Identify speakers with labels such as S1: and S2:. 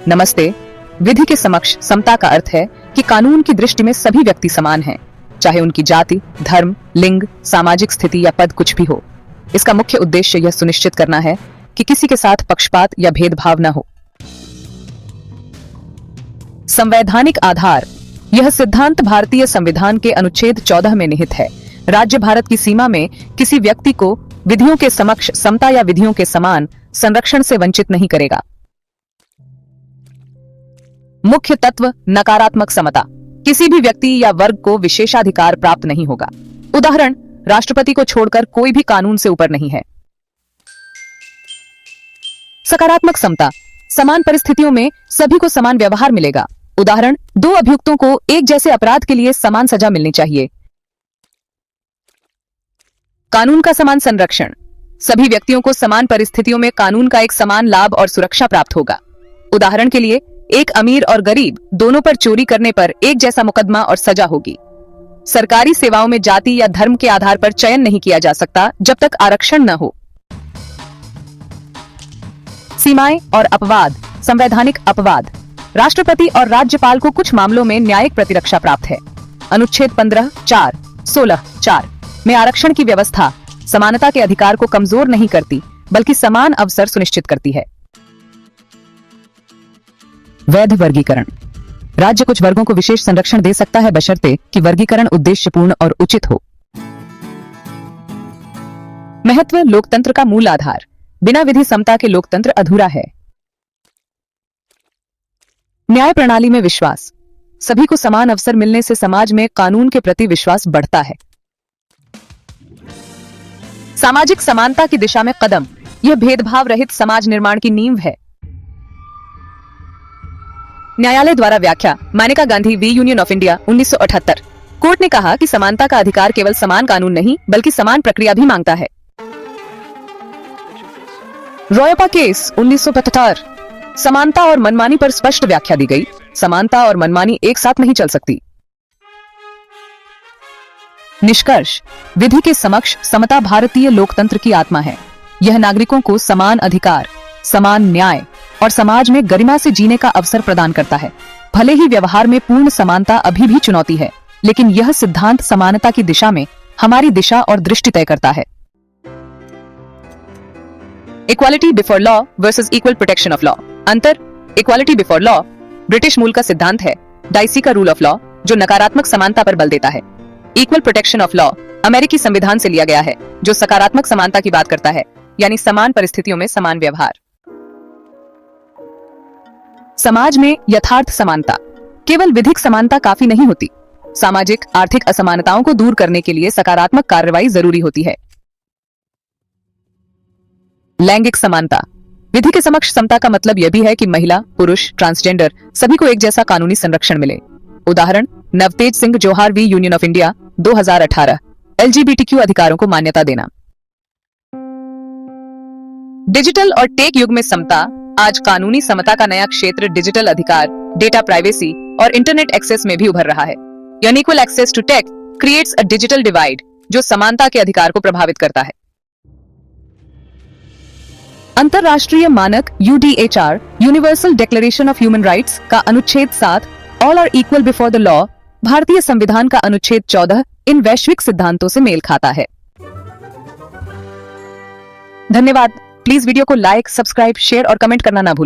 S1: नमस्ते। विधि के समक्ष समता का अर्थ है कि कानून की दृष्टि में सभी व्यक्ति समान हैं, चाहे उनकी जाति, धर्म, लिंग, सामाजिक स्थिति या पद कुछ भी हो। इसका मुख्य उद्देश्य यह सुनिश्चित करना है कि किसी के साथ पक्षपात या भेदभाव न हो। संवैधानिक आधार। यह सिद्धांत भारतीय संविधान के अनुच्छेद 14 में निहित है। राज्य भारत की सीमा में किसी व्यक्ति को विधियों के समक्ष समता या विधियों के समान संरक्षण से वंचित नहीं करेगा। मुख्य तत्व नकारात्मक समता। किसी भी व्यक्ति या वर्ग को विशेषाधिकार प्राप्त नहीं होगा। उदाहरण, राष्ट्रपति को छोड़कर कोई भी कानून से ऊपर नहीं है। सकारात्मक समता। समान परिस्थितियों में सभी को समान व्यवहार मिलेगा। उदाहरण, दो अभियुक्तों को एक जैसे अपराध के लिए समान सजा मिलनी चाहिए। कानून का समान संरक्षण। सभी व्यक्तियों को समान परिस्थितियों में कानून का एक समान लाभ और सुरक्षा प्राप्त होगा। उदाहरण के लिए, एक अमीर और गरीब दोनों पर चोरी करने पर एक जैसा मुकदमा और सजा होगी। सरकारी सेवाओं में जाति या धर्म के आधार पर चयन नहीं किया जा सकता जब तक आरक्षण न हो। सीमाएं और अपवाद। संवैधानिक अपवाद। राष्ट्रपति और राज्यपाल को कुछ मामलों में न्यायिक प्रतिरक्षा प्राप्त है। अनुच्छेद 15(4), 16(4) में आरक्षण की व्यवस्था समानता के अधिकार को कमजोर नहीं करती, बल्कि समान अवसर सुनिश्चित करती है। वैध वर्गीकरण। राज्य कुछ वर्गों को विशेष संरक्षण दे सकता है बशर्ते कि वर्गीकरण उद्देश्यपूर्ण और उचित हो। महत्व लोकतंत्र का मूल आधार। बिना विधि समता के लोकतंत्र अधूरा है। न्याय प्रणाली में विश्वास। सभी को समान अवसर मिलने से समाज में कानून के प्रति विश्वास बढ़ता है। सामाजिक समानता की दिशा में कदम। यह भेदभाव रहित समाज निर्माण की नींव है। न्यायालय द्वारा व्याख्या। Maneka Gandhi v union of India 1978। Court ने कहा कि समानता का अधिकार केवल समान कानून नहीं बल्कि समान प्रक्रिया भी मांगता है। रॉयपा केस 1975। समानता और मनमानी पर स्पष्ट व्याख्या दी गई। समानता और मनमानी एक साथ नहीं चल सकती। निष्कर्ष। विधि के समक्ष समता भारतीय लोकतंत्र की आत्मा है। यह नागरिकों को समान अधिकार, समान न्याय और समाज में गरिमा से जीने का अवसर प्रदान करता है। भले ही व्यवहार में पूर्ण समानता अभी भी चुनौती है, लेकिन यह सिद्धांत समानता की दिशा में हमारी दिशा और दृष्टि तय करता है। Equality before law versus equal protection of law. अंतर। इक्वालिटी बिफोर लॉ ब्रिटिश मूल का सिद्धांत है, डाइसी का रूल ऑफ लॉ, जो नकारात्मक समानता पर बल देता है। इक्वल प्रोटेक्शन ऑफ लॉ अमेरिकी संविधान से लिया गया है, जो सकारात्मक समानता की बात करता है, यानी समान परिस्थितियों में समान व्यवहार। समाज में यथार्थ समानता। केवल विधिक समानता काफी नहीं होती। सामाजिक आर्थिक असमानताओं को दूर करने के लिए सकारात्मक कार्रवाई जरूरी होती है। लैंगिक समानता। विधि के समक्ष समता का मतलब यह भी है कि महिला, पुरुष, ट्रांसजेंडर सभी को एक जैसा कानूनी संरक्षण मिले। उदाहरण, Navtej Singh Johar v union of India 2018। LGBTQ अधिकारों को मान्यता देना। डिजिटल और टेक युग में समता। आज कानूनी समता का नया क्षेत्र डिजिटल अधिकार, डेटा प्राइवेसी और इंटरनेट एक्सेस में भी उभर रहा है। Unequal access to tech creates a digital divide, जो समानता के अधिकार को प्रभावित करता है। अंतरराष्ट्रीय मानक UDHR universal declaration of human rights का अनुच्छेद 7 all are equal before the law भारतीय संविधान का अनुच्छेद 14 इन वैश्विक सिद्धांतों से मेल खाता है। धन्यवाद। प्लीज वीडियो को लाइक, सब्सक्राइब, शेयर और कमेंट करना ना भूलें।